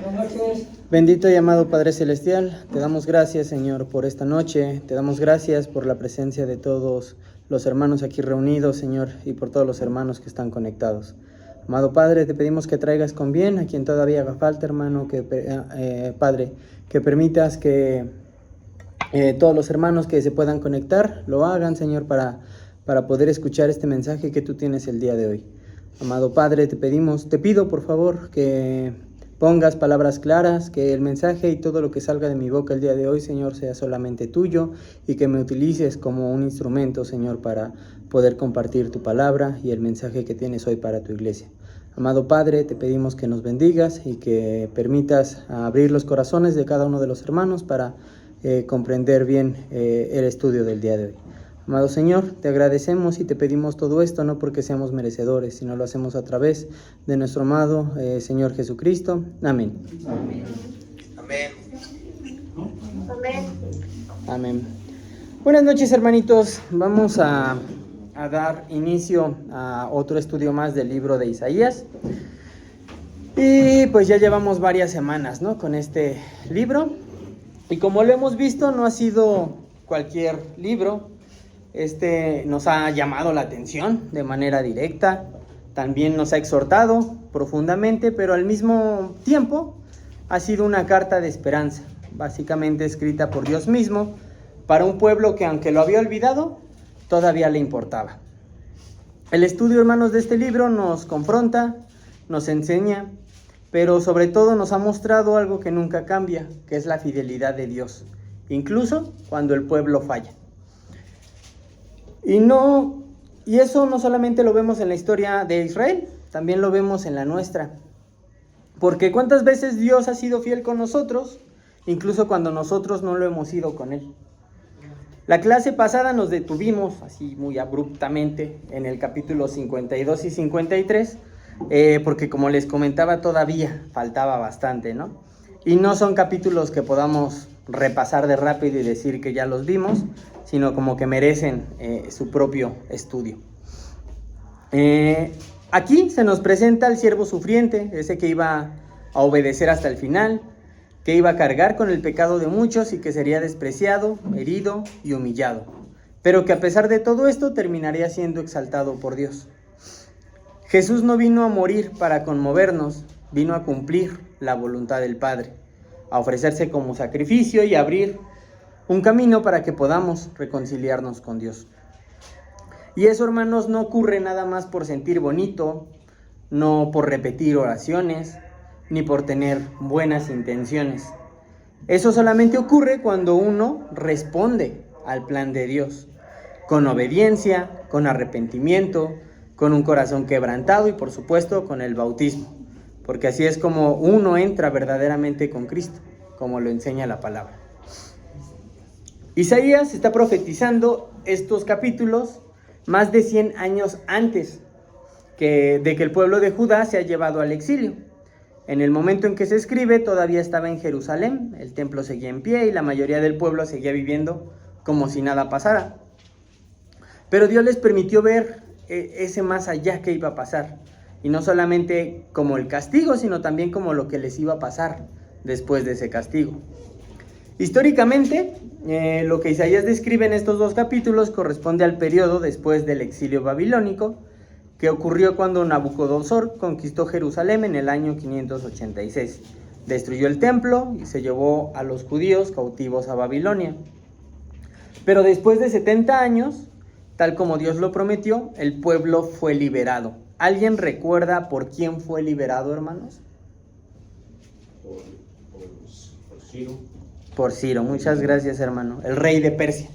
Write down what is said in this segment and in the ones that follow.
Buenas noches. Bendito y amado Padre Celestial, te damos gracias, Señor, por esta noche. Te damos gracias por la presencia de todos los hermanos aquí reunidos, Señor, y por todos los hermanos que están conectados. Amado Padre, te pedimos que traigas con bien a quien todavía haga falta, hermano, Padre, que permitas que todos los hermanos que se puedan conectar lo hagan, Señor, para poder escuchar este mensaje que tú tienes el día de hoy. Amado Padre, te pido por favor que pongas palabras claras, que el mensaje y todo lo que salga de mi boca el día de hoy, Señor, sea solamente tuyo y que me utilices como un instrumento, Señor, para poder compartir tu palabra y el mensaje que tienes hoy para tu iglesia. Amado Padre, te pedimos que nos bendigas y que permitas abrir los corazones de cada uno de los hermanos para comprender bien el estudio del día de hoy. Amado Señor, te agradecemos y te pedimos todo esto, no porque seamos merecedores, sino lo hacemos a través de nuestro amado Señor Jesucristo. Amén. Amén. Amén. Amén. Amén. Buenas noches, hermanitos. Vamos a dar inicio a otro estudio más del libro de Isaías. Y pues ya llevamos varias semanas, ¿no?, con este libro. Y como lo hemos visto, no ha sido cualquier libro. Este nos ha llamado la atención de manera directa, también nos ha exhortado profundamente, pero al mismo tiempo ha sido una carta de esperanza, básicamente escrita por Dios mismo, para un pueblo que, aunque lo había olvidado, todavía le importaba. El estudio, hermanos, de este libro nos confronta, nos enseña, pero sobre todo nos ha mostrado algo que nunca cambia, que es la fidelidad de Dios, incluso cuando el pueblo falla. Y eso no solamente lo vemos en la historia de Israel, también lo vemos en la nuestra. Porque ¿cuántas veces Dios ha sido fiel con nosotros, incluso cuando nosotros no lo hemos sido con Él? La clase pasada nos detuvimos así muy abruptamente en el capítulo 52 y 53, porque como les comentaba todavía faltaba bastante, ¿no? Y no son capítulos que podamos repasar de rápido y decir que ya los vimos, sino como que merecen su propio estudio. Aquí se nos presenta el siervo sufriente, ese que iba a obedecer hasta el final, que iba a cargar con el pecado de muchos y que sería despreciado, herido y humillado, pero que a pesar de todo esto terminaría siendo exaltado por Dios. Jesús no vino a morir para conmovernos, vino a cumplir la voluntad del Padre, a ofrecerse como sacrificio y abrir un camino para que podamos reconciliarnos con Dios. Y eso, hermanos, no ocurre nada más por sentir bonito, no por repetir oraciones, ni por tener buenas intenciones. Eso solamente ocurre cuando uno responde al plan de Dios, con obediencia, con arrepentimiento, con un corazón quebrantado y, por supuesto, con el bautismo. Porque así es como uno entra verdaderamente con Cristo, como lo enseña la palabra. Isaías está profetizando estos capítulos más de 100 años antes de que el pueblo de Judá se ha llevado al exilio. En el momento en que se escribe todavía estaba en Jerusalén, el templo seguía en pie y la mayoría del pueblo seguía viviendo como si nada pasara. Pero Dios les permitió ver ese más allá que iba a pasar. Y no solamente como el castigo, sino también como lo que les iba a pasar después de ese castigo. Históricamente, lo que Isaías describe en estos dos capítulos corresponde al periodo después del exilio babilónico, que ocurrió cuando Nabucodonosor conquistó Jerusalén en el año 586. Destruyó el templo y se llevó a los judíos cautivos a Babilonia. Pero después de 70 años, tal como Dios lo prometió, el pueblo fue liberado. ¿Alguien recuerda por quién fue liberado, hermanos? Por Ciro. Por Ciro, muchas gracias, hermano. El rey de Persia,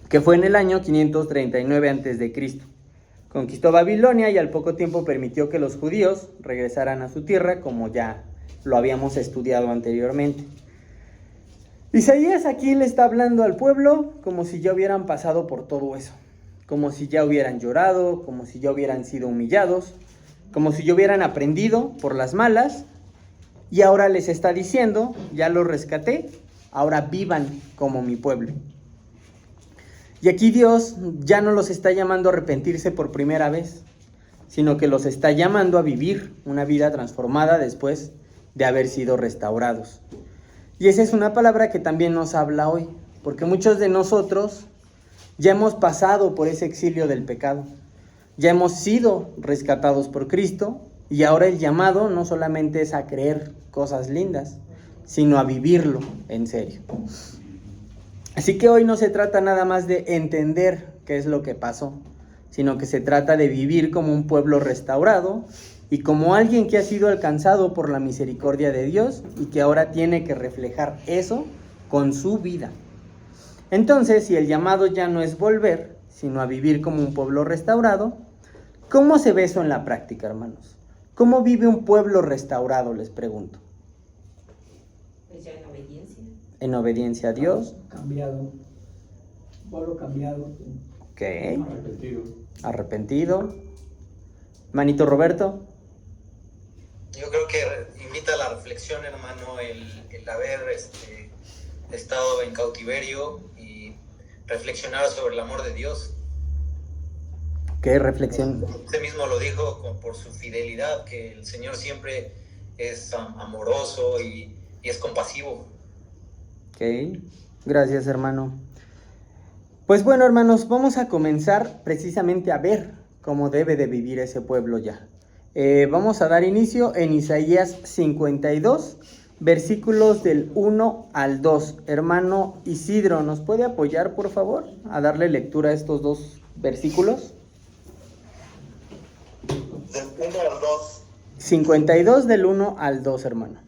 que fue en el año 539 a.C. Conquistó Babilonia y al poco tiempo permitió que los judíos regresaran a su tierra, como ya lo habíamos estudiado anteriormente. Isaías aquí le está hablando al pueblo como si ya hubieran pasado por todo eso, como si ya hubieran llorado, como si ya hubieran sido humillados, como si ya hubieran aprendido por las malas, y ahora les está diciendo, ya los rescaté, ahora vivan como mi pueblo. Y aquí Dios ya no los está llamando a arrepentirse por primera vez, sino que los está llamando a vivir una vida transformada después de haber sido restaurados. Y esa es una palabra que también nos habla hoy, porque muchos de nosotros ya hemos pasado por ese exilio del pecado, ya hemos sido rescatados por Cristo, y ahora el llamado no solamente es a creer cosas lindas, sino a vivirlo en serio. Así que hoy no se trata nada más de entender qué es lo que pasó, sino que se trata de vivir como un pueblo restaurado y como alguien que ha sido alcanzado por la misericordia de Dios y que ahora tiene que reflejar eso con su vida. Entonces, si el llamado ya no es volver, sino a vivir como un pueblo restaurado, ¿cómo se ve eso en la práctica, hermanos? ¿Cómo vive un pueblo restaurado, les pregunto? Pues ya en obediencia. En obediencia a Dios. Cambiado. Pueblo cambiado. Ok. Arrepentido. Manito Roberto. Yo creo que invita a la reflexión, hermano, el haber estado en cautiverio y reflexionar sobre el amor de Dios. ¿Qué reflexión? Usted mismo lo dijo por su fidelidad, que el Señor siempre es amoroso y es compasivo. Ok, gracias, hermano. Pues bueno, hermanos, vamos a comenzar precisamente a ver cómo debe de vivir ese pueblo ya. Vamos a dar inicio en Isaías 52, versículos del 1 al 2. Hermano Isidro, ¿nos puede apoyar, por favor, a darle lectura a estos dos versículos? Del 1 al 2. 52 del 1 al 2, hermano.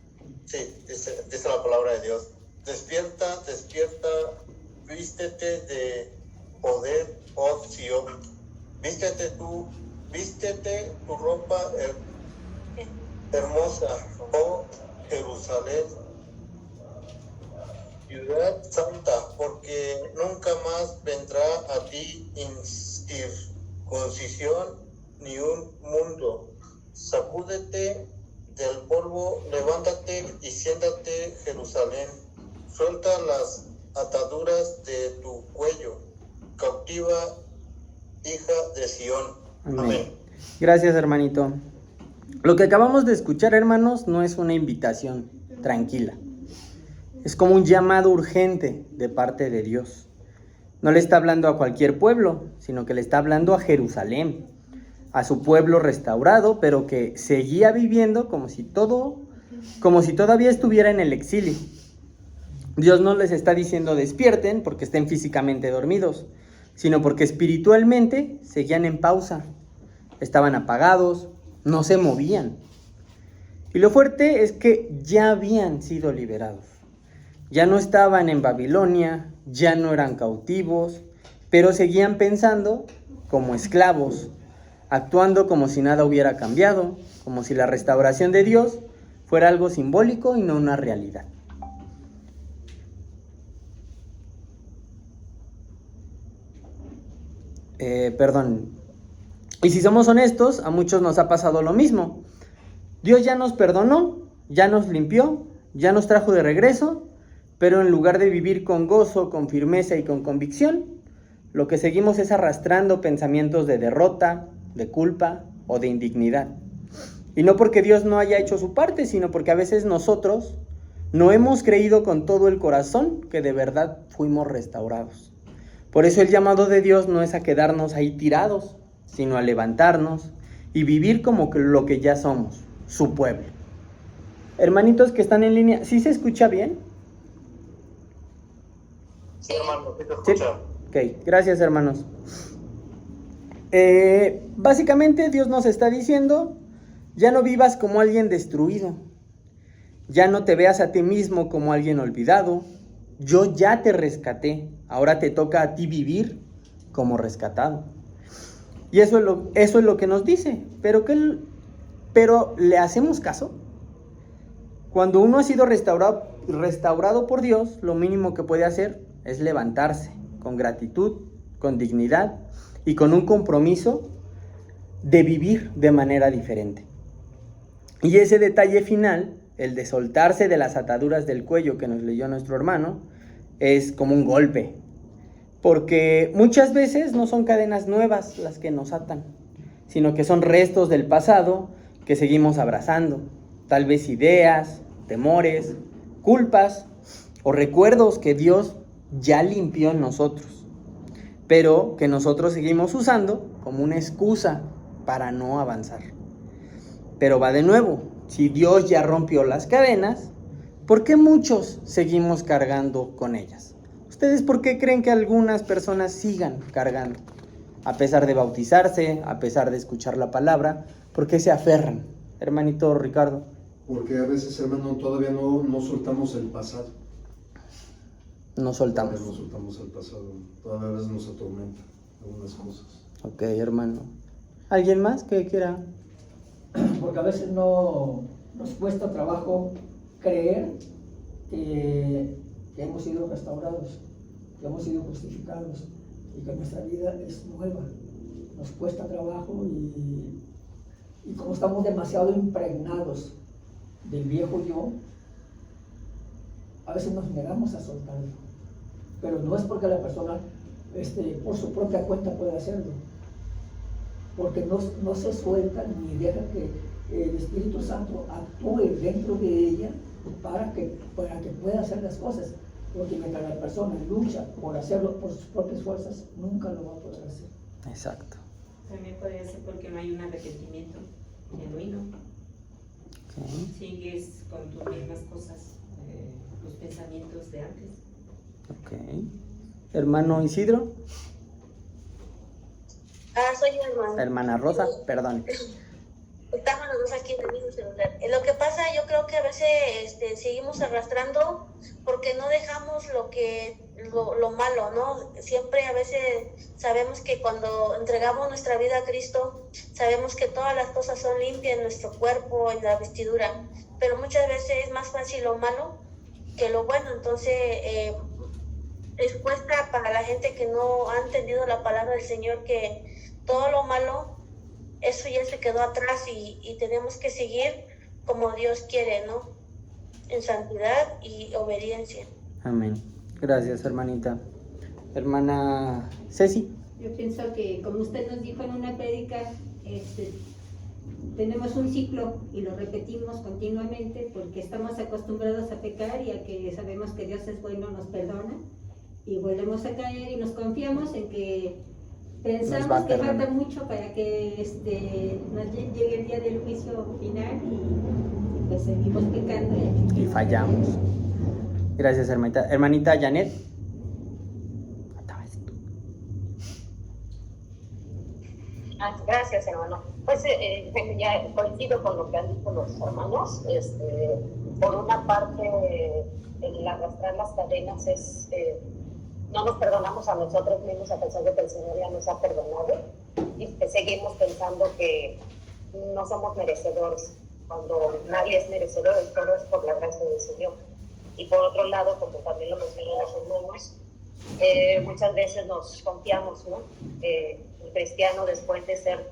Sí, dice la palabra de Dios. Despierta, despierta, vístete de poder, oh Sion. Vístete tu ropa hermosa, oh Jerusalén, ciudad santa, porque nunca más vendrá a ti incircuncisión ni un mundo. Sacúdete del polvo, levántate y siéntate, Jerusalén. Suelta las ataduras de tu cuello, cautiva hija de Sión. Amén. Gracias, hermanito. Lo que acabamos de escuchar, hermanos, no es una invitación tranquila. Es como un llamado urgente de parte de Dios. No le está hablando a cualquier pueblo, sino que le está hablando a Jerusalén, a su pueblo restaurado, pero que seguía viviendo como si todavía estuviera en el exilio. Dios no les está diciendo despierten porque estén físicamente dormidos, sino porque espiritualmente seguían en pausa, estaban apagados, no se movían. Y lo fuerte es que ya habían sido liberados. Ya no estaban en Babilonia, ya no eran cautivos, pero seguían pensando como esclavos, actuando como si nada hubiera cambiado, como si la restauración de Dios fuera algo simbólico y no una realidad. Y si somos honestos, a muchos nos ha pasado lo mismo. Dios ya nos perdonó, ya nos limpió, ya nos trajo de regreso, pero en lugar de vivir con gozo, con firmeza y con convicción, lo que seguimos es arrastrando pensamientos de derrota, de culpa o de indignidad. Y no porque Dios no haya hecho su parte, sino porque a veces nosotros no hemos creído con todo el corazón que de verdad fuimos restaurados. Por eso el llamado de Dios no es a quedarnos ahí tirados, sino a levantarnos y vivir como lo que ya somos, su pueblo. Hermanitos que están en línea, ¿sí se escucha bien? Sí, hermano, ¿sí te escucha? Sí. Ok, gracias, hermanos. Básicamente Dios nos está diciendo, ya no vivas como alguien destruido, ya no te veas a ti mismo como alguien olvidado, yo ya te rescaté, ahora te toca a ti vivir como rescatado. Y eso es lo que nos dice, pero ¿le hacemos caso? Cuando uno ha sido restaurado por Dios, lo mínimo que puede hacer es levantarse con gratitud, con dignidad y con un compromiso de vivir de manera diferente. Y ese detalle final, el de soltarse de las ataduras del cuello que nos leyó nuestro hermano, es como un golpe. Porque muchas veces no son cadenas nuevas las que nos atan, sino que son restos del pasado que seguimos abrazando. Tal vez ideas, temores, culpas o recuerdos que Dios ya limpió en nosotros, pero que nosotros seguimos usando como una excusa para no avanzar. Pero va de nuevo, si Dios ya rompió las cadenas, ¿por qué muchos seguimos cargando con ellas? ¿Ustedes por qué creen que algunas personas sigan cargando? A pesar de bautizarse, a pesar de escuchar la palabra, ¿por qué se aferran? Hermanito Ricardo. Porque a veces, hermano, todavía no soltamos el pasado. No soltamos. Todavía no soltamos el pasado. Todavía a veces nos atormenta algunas cosas. Ok, hermano. ¿Alguien más que quiera? Porque a veces nos cuesta trabajo creer que hemos sido restaurados, que hemos sido justificados y que nuestra vida es nueva. Nos cuesta trabajo y como estamos demasiado impregnados del viejo yo, a veces nos negamos a soltarlo. Pero no es porque la persona por su propia cuenta pueda hacerlo, porque no se suelta ni deja que el Espíritu Santo actúe dentro de ella para que pueda hacer las cosas, porque mientras la persona lucha por hacerlo por sus propias fuerzas, nunca lo va a poder hacer. Exacto. También podría ser porque no hay un arrepentimiento genuino. Okay. Sigues con tus mismas cosas, los pensamientos de antes. Ok. Hermano Isidro. Soy hermana. Hermana Rosa, perdón. Estamos los dos aquí en el mismo celular. Lo que pasa, yo creo que a veces seguimos arrastrando porque no dejamos lo malo, ¿no? Siempre a veces sabemos que cuando entregamos nuestra vida a Cristo, sabemos que todas las cosas son limpias en nuestro cuerpo, en la vestidura, pero muchas veces es más fácil lo malo que lo bueno. Entonces es cuesta para la gente que no ha entendido la palabra del Señor que todo lo malo, eso ya se quedó atrás y tenemos que seguir como Dios quiere, ¿no? En santidad y obediencia. Amén. Gracias, hermanita. Hermana Ceci. Yo pienso que, como usted nos dijo en una prédica, tenemos un ciclo y lo repetimos continuamente porque estamos acostumbrados a pecar y a que sabemos que Dios es bueno, nos perdona y volvemos a caer y nos confiamos en que pensamos que falta mucho para que nos llegue el día del juicio final y pues seguimos pecando y fallamos. Gracias, hermanita. Hermanita Janet. Gracias, hermano. Pues ya coincido con lo que han dicho los hermanos. Por una parte, el arrastrar las cadenas es... no nos perdonamos a nosotros mismos a pesar de que el Señor ya nos ha perdonado y que seguimos pensando que no somos merecedores, cuando nadie es merecedor, todo es por la gracia del Señor. Y por otro lado, como también lo mencionan los hermanos, muchas veces nos confiamos, ¿no? El cristiano, después de ser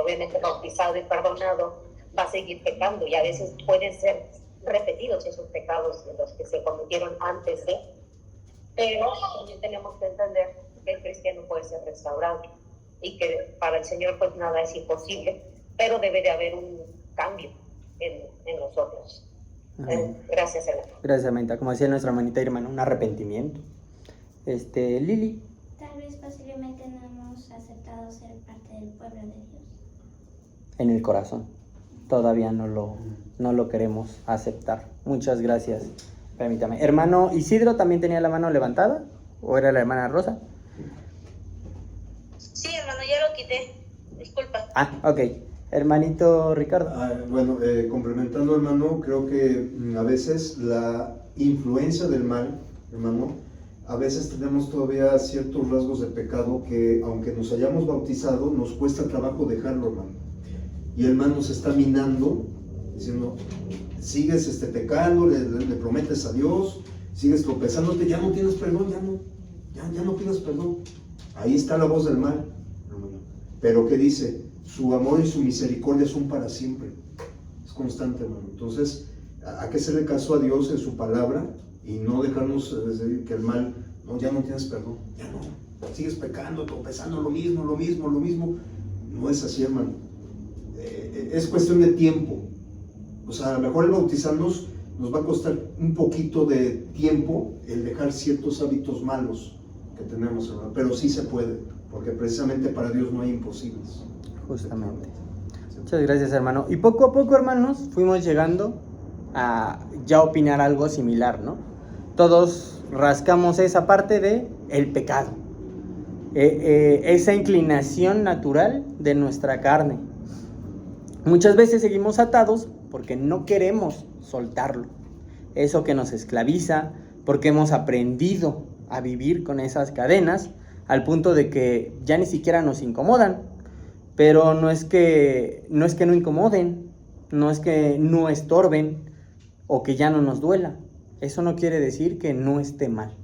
obviamente bautizado y perdonado, va a seguir pecando y a veces pueden ser repetidos esos pecados de los que se cometieron antes de. Pero también tenemos que entender que el cristiano puede ser restaurado y que para el Señor pues nada es imposible, pero debe de haber un cambio en nosotros. Gracias, hermano. Gracias, hermanita. Como decía nuestra hermanita y hermano, un arrepentimiento. Lili. Tal vez posiblemente no hemos aceptado ser parte del pueblo de Dios. En el corazón. Todavía no lo queremos aceptar. Muchas gracias. Permítame. Hermano Isidro también tenía la mano levantada. ¿O era la hermana Rosa? Sí, hermano, ya lo quité. Disculpa. Ok. Hermanito Ricardo. Bueno, complementando, hermano, creo que a veces la influencia del mal, hermano, a veces tenemos todavía ciertos rasgos de pecado que, aunque nos hayamos bautizado, nos cuesta trabajo dejarlo, hermano. Y el mal nos está minando, diciendo, sigues pecando, le prometes a Dios, sigues tropezándote, ya no tienes perdón, ya no pidas perdón. Ahí está la voz del mal, hermano. Pero ¿qué dice? Su amor y su misericordia son para siempre. Es constante, hermano. Entonces, hay que hacerle caso a Dios en su palabra y no dejarnos decir que el mal, no, ya no tienes perdón, ya no. Sigues pecando, tropezando, lo mismo. No es así, hermano. Es cuestión de tiempo. O sea, a lo mejor el bautizarnos nos va a costar un poquito de tiempo el dejar ciertos hábitos malos que tenemos, hermano. Pero sí se puede, porque precisamente para Dios no hay imposibles. Justamente. Muchas gracias, hermano. Y poco a poco, hermanos, fuimos llegando a ya opinar algo similar, ¿no? Todos rascamos esa parte de el pecado, esa inclinación natural de nuestra carne. Muchas veces seguimos atados porque no queremos soltarlo, eso que nos esclaviza, porque hemos aprendido a vivir con esas cadenas al punto de que ya ni siquiera nos incomodan. Pero no es que no incomoden, no es que no estorben o que ya no nos duela. Eso no quiere decir que no esté mal,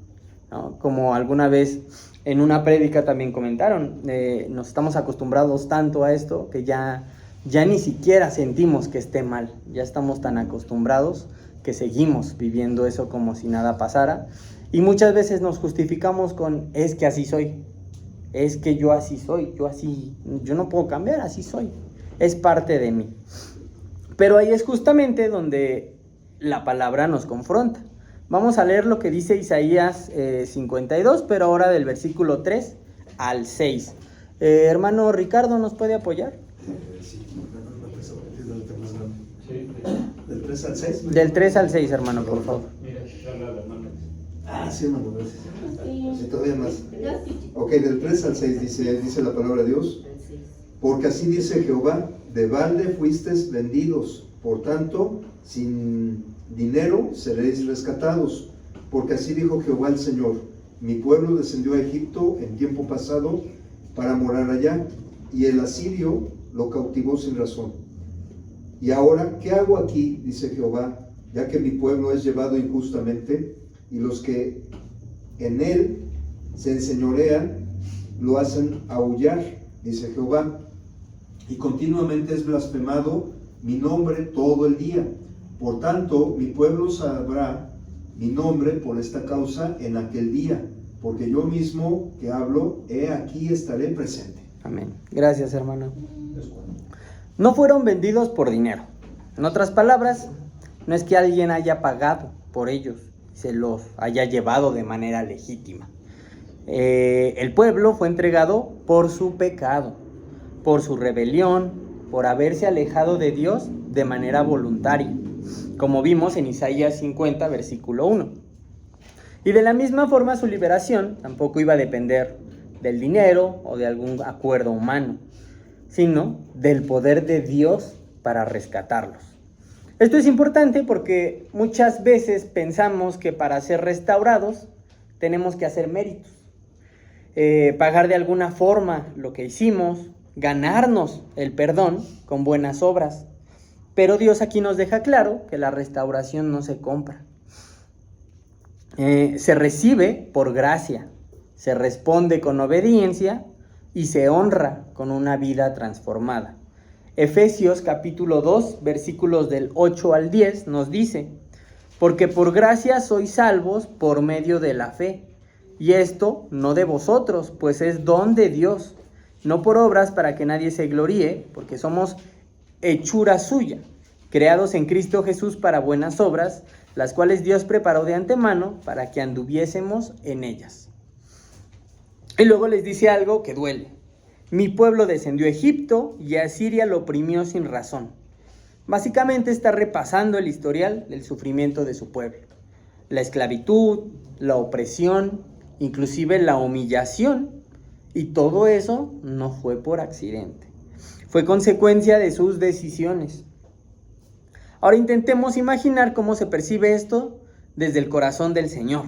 ¿no? Como alguna vez en una prédica también comentaron, nos estamos acostumbrados tanto a esto que ya ni siquiera sentimos que esté mal. Ya estamos tan acostumbrados que seguimos viviendo eso como si nada pasara. Y muchas veces nos justificamos con, es que así soy. Es que yo así soy, yo no puedo cambiar, así soy, es parte de mí. Pero ahí es justamente donde la palabra nos confronta. Vamos a leer lo que dice Isaías 52, pero ahora del versículo 3 al 6. Hermano Ricardo, ¿nos puede apoyar? Sí, ¿del 3 al 6? Del 3 al 6, hermano, por favor. Sí, hermano, gracias. Sí, todavía más. Ok, del 3 al 6 dice la palabra de Dios. Porque así dice Jehová, de balde fuisteis vendidos, por tanto, sin dinero seréis rescatados. Porque así dijo Jehová el Señor, mi pueblo descendió a Egipto en tiempo pasado para morar allá, y el asirio lo cautivó sin razón. Y ahora, ¿qué hago aquí? Dice Jehová, ya que mi pueblo es llevado injustamente, y los que en él se enseñorean lo hacen aullar, dice Jehová, y continuamente es blasfemado mi nombre todo el día. Por tanto, mi pueblo sabrá mi nombre por esta causa en aquel día, porque yo mismo que hablo, he aquí estaré presente. Amén. Gracias, hermano. No fueron vendidos por dinero. En otras palabras, no es que alguien haya pagado por ellos, se los haya llevado de manera legítima. El pueblo fue entregado por su pecado, por su rebelión, por haberse alejado de Dios de manera voluntaria, como vimos en Isaías 50, versículo 1. Y de la misma forma su liberación tampoco iba a depender del dinero o de algún acuerdo humano, sino del poder de Dios para rescatarlos. Esto es importante porque muchas veces pensamos que para ser restaurados tenemos que hacer méritos, pagar de alguna forma lo que hicimos, ganarnos el perdón con buenas obras. Pero Dios aquí nos deja claro que la restauración no se compra. Se recibe por gracia, se responde con obediencia y se honra con una vida transformada. Efesios capítulo 2, versículos del 8 al 10 nos dice, porque por gracia sois salvos por medio de la fe, y esto no de vosotros, pues es don de Dios, no por obras para que nadie se gloríe, porque somos hechura suya, creados en Cristo Jesús para buenas obras, las cuales Dios preparó de antemano para que anduviésemos en ellas. Y luego les dice algo que duele. Mi pueblo descendió a Egipto y Asiria lo oprimió sin razón. Básicamente está repasando el historial del sufrimiento de su pueblo. La esclavitud, la opresión, inclusive la humillación. Y todo eso no fue por accidente. Fue consecuencia de sus decisiones. Ahora intentemos imaginar cómo se percibe esto desde el corazón del Señor.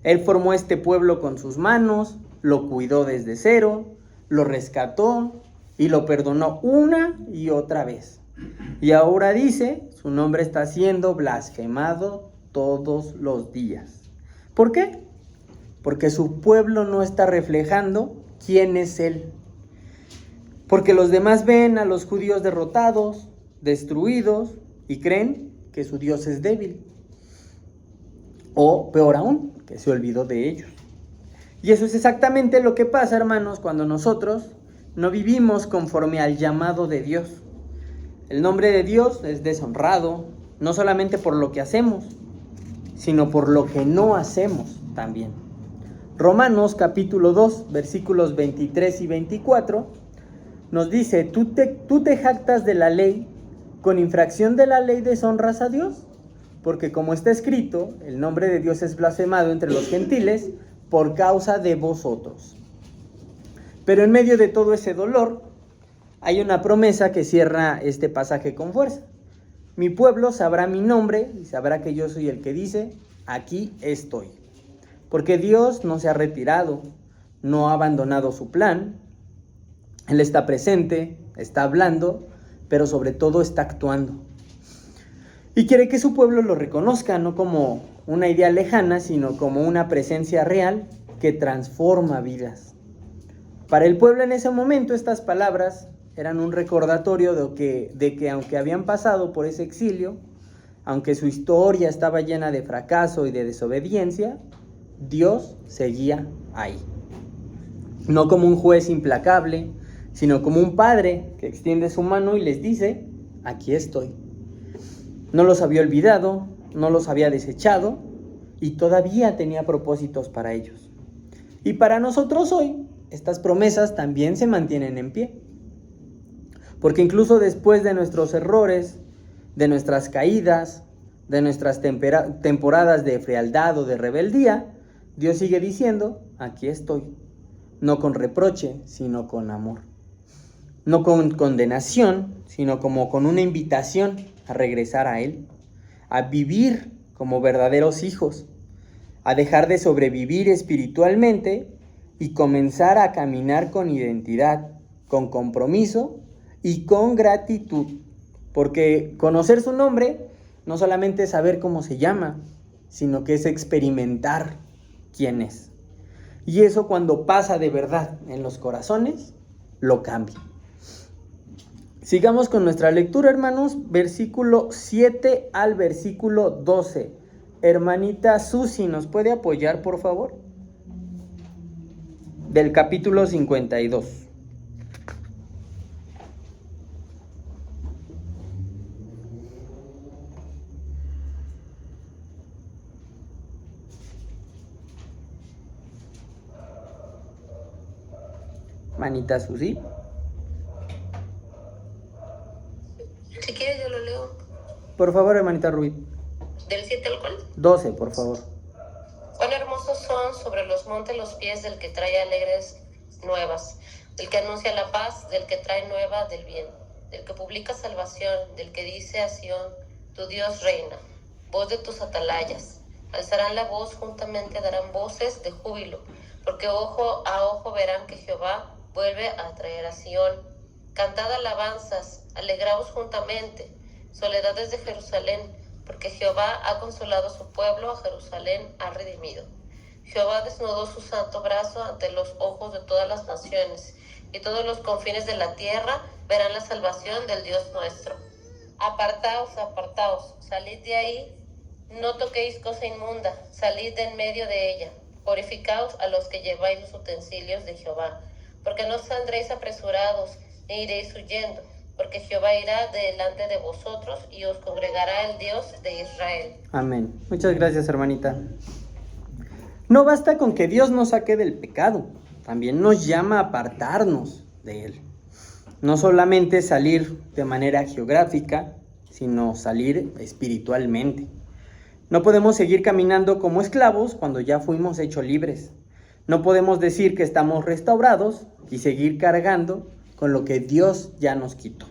Él formó este pueblo con sus manos, lo cuidó desde cero, lo rescató y lo perdonó una y otra vez. Y ahora dice, su nombre está siendo blasfemado todos los días. ¿Por qué? Porque su pueblo no está reflejando quién es Él. Porque los demás ven a los judíos derrotados, destruidos, y creen que su Dios es débil. O peor aún, que se olvidó de ellos. Y eso es exactamente lo que pasa, hermanos, cuando nosotros no vivimos conforme al llamado de Dios. El nombre de Dios es deshonrado, no solamente por lo que hacemos, sino por lo que no hacemos también. Romanos capítulo 2, versículos 23 y 24, nos dice, ¿tú te jactas de la ley? ¿Con infracción de la ley deshonras a Dios? Porque como está escrito, el nombre de Dios es blasfemado entre los gentiles por causa de vosotros. Pero en medio de todo ese dolor, hay una promesa que cierra este pasaje con fuerza. Mi pueblo sabrá mi nombre y sabrá que yo soy el que dice, aquí estoy. Porque Dios no se ha retirado, no ha abandonado su plan. Él está presente, está hablando, pero sobre todo está actuando. Y quiere que su pueblo lo reconozca, no como una idea lejana, sino como una presencia real que transforma vidas. Para el pueblo en ese momento estas palabras eran un recordatorio de que aunque habían pasado por ese exilio, aunque su historia estaba llena de fracaso y de desobediencia, Dios seguía ahí. No como un juez implacable, sino como un padre que extiende su mano y les dice, aquí estoy. No los había olvidado, no los había desechado y todavía tenía propósitos para ellos. Y para nosotros hoy, estas promesas también se mantienen en pie. Porque incluso después de nuestros errores, de nuestras caídas, de nuestras temporadas de frialdad o de rebeldía, Dios sigue diciendo, aquí estoy. No con reproche, sino con amor. No con condenación, sino como con una invitación a regresar a Él, a vivir como verdaderos hijos, a dejar de sobrevivir espiritualmente y comenzar a caminar con identidad, con compromiso y con gratitud. Porque conocer su nombre no solamente es saber cómo se llama, sino que es experimentar quién es. Y eso cuando pasa de verdad en los corazones, lo cambia. Sigamos con nuestra lectura, hermanos, versículo 7 al versículo 12. Hermanita Susi, ¿nos puede apoyar, por favor? Del capítulo 52. Manita Susi. Si quieres yo lo leo. Por favor, hermanita Rubí. ¿Del 7 al cual? 12, por favor. Cuán hermosos son sobre los montes los pies del que trae alegres nuevas, del que anuncia la paz, del que trae nueva del bien, del que publica salvación, del que dice a Sión, tu Dios reina. Voz de tus atalayas. Alzarán la voz, juntamente darán voces de júbilo, porque ojo a ojo verán que Jehová vuelve a traer a Sión. Cantad alabanzas, alegraos juntamente, soledades de Jerusalén, porque Jehová ha consolado a su pueblo, a Jerusalén ha redimido. Jehová desnudó su santo brazo ante los ojos de todas las naciones, y todos los confines de la tierra verán la salvación del Dios nuestro. Apartaos, apartaos, salid de ahí, no toquéis cosa inmunda, salid de en medio de ella. Purificaos a los que lleváis los utensilios de Jehová, porque no saldréis apresurados, ni iréis huyendo, porque Jehová irá delante de vosotros y os congregará el Dios de Israel. Amén. Muchas gracias, hermanita. No basta con que Dios nos saque del pecado, también nos llama a apartarnos de él. No solamente salir de manera geográfica, sino salir espiritualmente. No podemos seguir caminando como esclavos cuando ya fuimos hechos libres. No podemos decir que estamos restaurados y seguir cargando con lo que Dios ya nos quitó.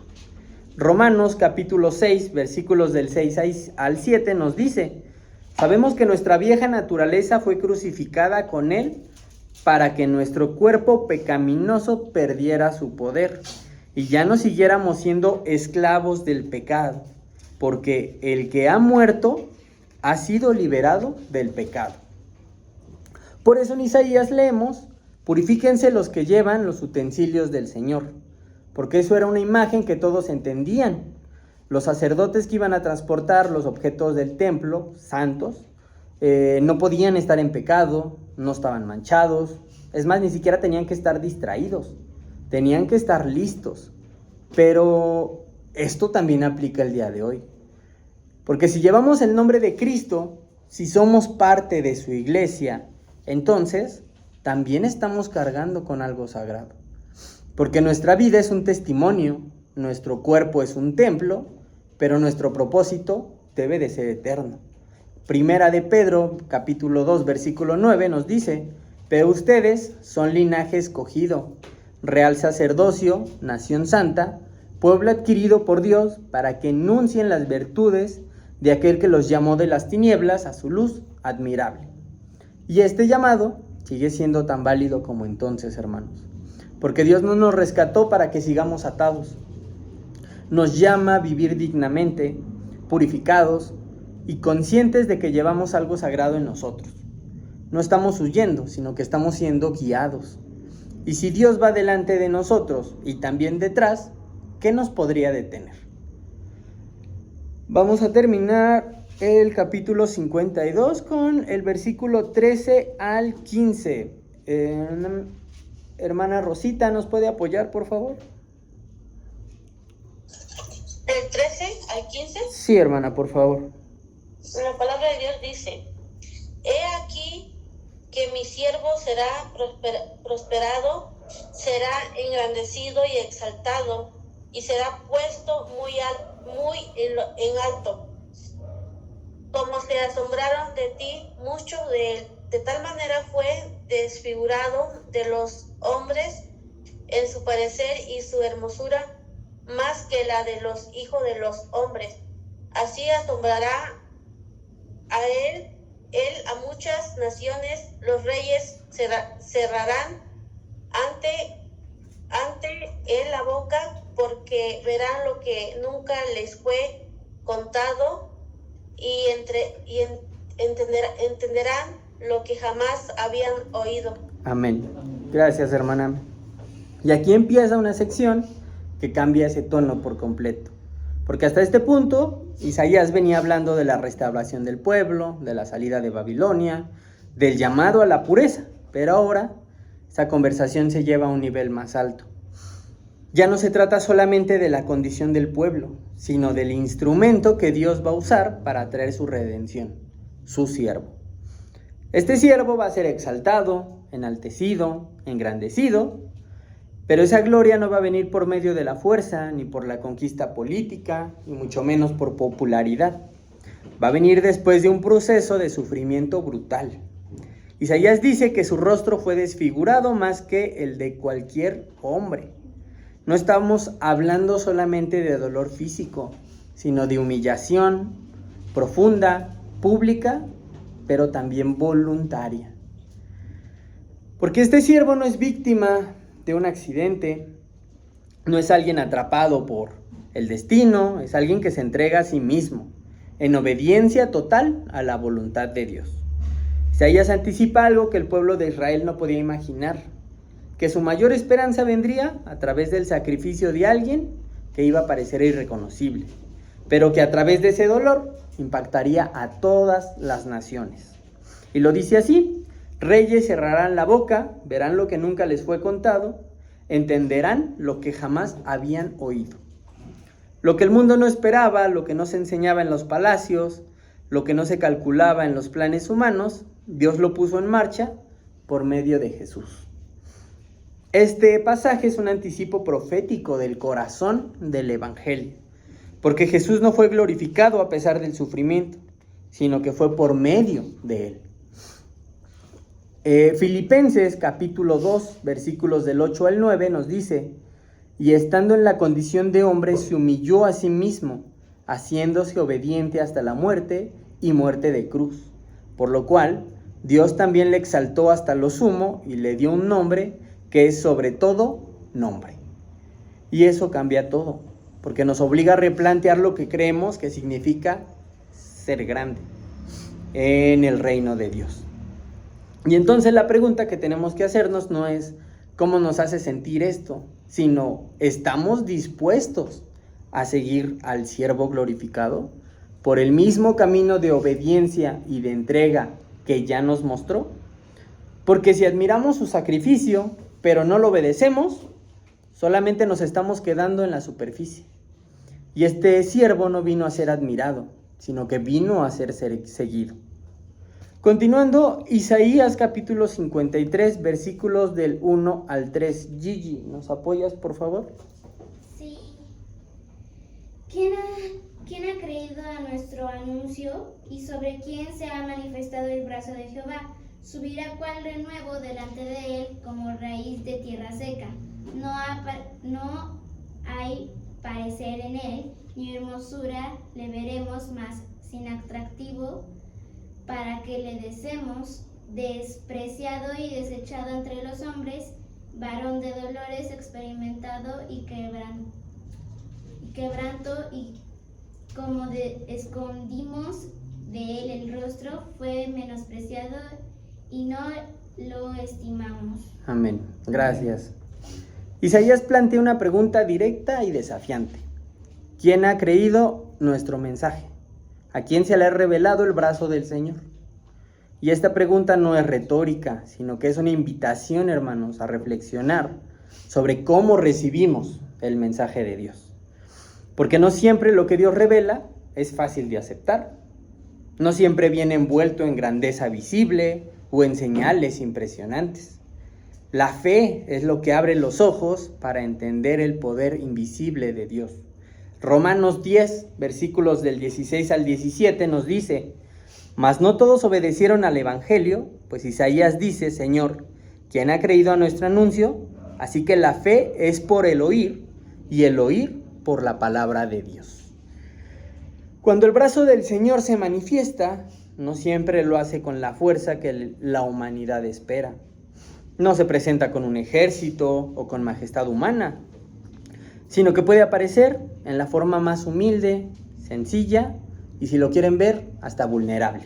Romanos capítulo 6, versículos del 6 al 7 nos dice, sabemos que nuestra vieja naturaleza fue crucificada con Él para que nuestro cuerpo pecaminoso perdiera su poder y ya no siguiéramos siendo esclavos del pecado, porque el que ha muerto ha sido liberado del pecado. Por eso en Isaías leemos, purifíquense los que llevan los utensilios del Señor, porque eso era una imagen que todos entendían. Los sacerdotes que iban a transportar los objetos del templo, santos, no podían estar en pecado, no estaban manchados, es más, ni siquiera tenían que estar distraídos, tenían que estar listos. Pero esto también aplica el día de hoy. Porque si llevamos el nombre de Cristo, si somos parte de su iglesia, entonces también estamos cargando con algo sagrado. Porque nuestra vida es un testimonio, nuestro cuerpo es un templo, pero nuestro propósito debe de ser eterno. Primera de Pedro, capítulo 2, versículo 9 nos dice: pero ustedes son linaje escogido, real sacerdocio, nación santa, pueblo adquirido por Dios, para que enuncien las virtudes de aquel que los llamó de las tinieblas a su luz admirable. Y este llamado sigue siendo tan válido como entonces, hermanos, porque Dios no nos rescató para que sigamos atados. Nos llama a vivir dignamente, purificados y conscientes de que llevamos algo sagrado en nosotros. No estamos huyendo, sino que estamos siendo guiados. Y si Dios va delante de nosotros y también detrás, ¿qué nos podría detener? Vamos a terminar el capítulo 52 con el versículo 13 al 15. Hermana Rosita, ¿nos puede apoyar, por favor? ¿Del 13 al 15? Sí, hermana, por favor. La palabra de Dios dice: he aquí que mi siervo será prosperado, será engrandecido y exaltado, y será puesto muy en alto. Como se asombraron de ti muchos de él, de tal manera fue desfigurado de los hombres en su parecer y su hermosura, más que la de los hijos de los hombres. Así asombrará a él a muchas naciones, los reyes cerrarán ante él la boca, porque verán lo que nunca les fue contado y entenderán lo que jamás habían oído. Amén. Gracias, hermana. Y aquí empieza una sección que cambia ese tono por completo. Porque hasta este punto, Isaías venía hablando de la restauración del pueblo, de la salida de Babilonia, del llamado a la pureza. Pero ahora, esa conversación se lleva a un nivel más alto. Ya no se trata solamente de la condición del pueblo, sino del instrumento que Dios va a usar para traer su redención, su siervo. Este siervo va a ser exaltado, enaltecido, engrandecido, pero esa gloria no va a venir por medio de la fuerza, ni por la conquista política, ni mucho menos por popularidad. Va a venir después de un proceso de sufrimiento brutal. Isaías dice que su rostro fue desfigurado más que el de cualquier hombre. No estamos hablando solamente de dolor físico, sino de humillación profunda, pública, pero también voluntaria. Porque este siervo no es víctima de un accidente, no es alguien atrapado por el destino, es alguien que se entrega a sí mismo, en obediencia total a la voluntad de Dios. Isaías anticipa algo que el pueblo de Israel no podía imaginar, que su mayor esperanza vendría a través del sacrificio de alguien que iba a parecer irreconocible, pero que a través de ese dolor impactaría a todas las naciones. Y lo dice así: reyes cerrarán la boca, verán lo que nunca les fue contado, entenderán lo que jamás habían oído. Lo que el mundo no esperaba, lo que no se enseñaba en los palacios, lo que no se calculaba en los planes humanos, Dios lo puso en marcha por medio de Jesús. Este pasaje es un anticipo profético del corazón del Evangelio, porque Jesús no fue glorificado a pesar del sufrimiento, sino que fue por medio de él. Filipenses capítulo 2, versículos del 8 al 9 nos dice: y estando en la condición de hombre se humilló a sí mismo, haciéndose obediente hasta la muerte y muerte de cruz, por lo cual Dios también le exaltó hasta lo sumo y le dio un nombre que es sobre todo nombre. Y eso cambia todo, porque nos obliga a replantear lo que creemos que significa ser grande en el reino de Dios. Y entonces la pregunta que tenemos que hacernos no es cómo nos hace sentir esto, sino ¿estamos dispuestos a seguir al siervo glorificado por el mismo camino de obediencia y de entrega que ya nos mostró? Porque si admiramos su sacrificio, pero no lo obedecemos, solamente nos estamos quedando en la superficie. Y este siervo no vino a ser admirado, sino que vino a ser seguido. Continuando, Isaías capítulo 53, versículos del 1 al 3. Gigi, ¿nos apoyas, por favor? Sí. ¿Quién ha creído a nuestro anuncio y sobre quién se ha manifestado el brazo de Jehová? Subirá cual renuevo delante de él como raíz de tierra seca. No hay parecer en él, ni hermosura le veremos más sin atractivo, para que le deseemos, despreciado y desechado entre los hombres, varón de dolores, experimentado y quebranto, y como escondimos de él el rostro, fue menospreciado y no lo estimamos. Amén. Gracias. Isaías plantea una pregunta directa y desafiante. ¿Quién ha creído nuestro mensaje? ¿A quién se le ha revelado el brazo del Señor? Y esta pregunta no es retórica, sino que es una invitación, hermanos, a reflexionar sobre cómo recibimos el mensaje de Dios. Porque no siempre lo que Dios revela es fácil de aceptar. No siempre viene envuelto en grandeza visible o en señales impresionantes. La fe es lo que abre los ojos para entender el poder invisible de Dios. Romanos 10, versículos del 16 al 17 nos dice: mas no todos obedecieron al evangelio, pues Isaías dice: Señor, ¿quién ha creído a nuestro anuncio? Así que la fe es por el oír, y el oír por la palabra de Dios. Cuando el brazo del Señor se manifiesta, no siempre lo hace con la fuerza que la humanidad espera. No se presenta con un ejército o con majestad humana, sino que puede aparecer en la forma más humilde, sencilla y, si lo quieren ver, hasta vulnerable.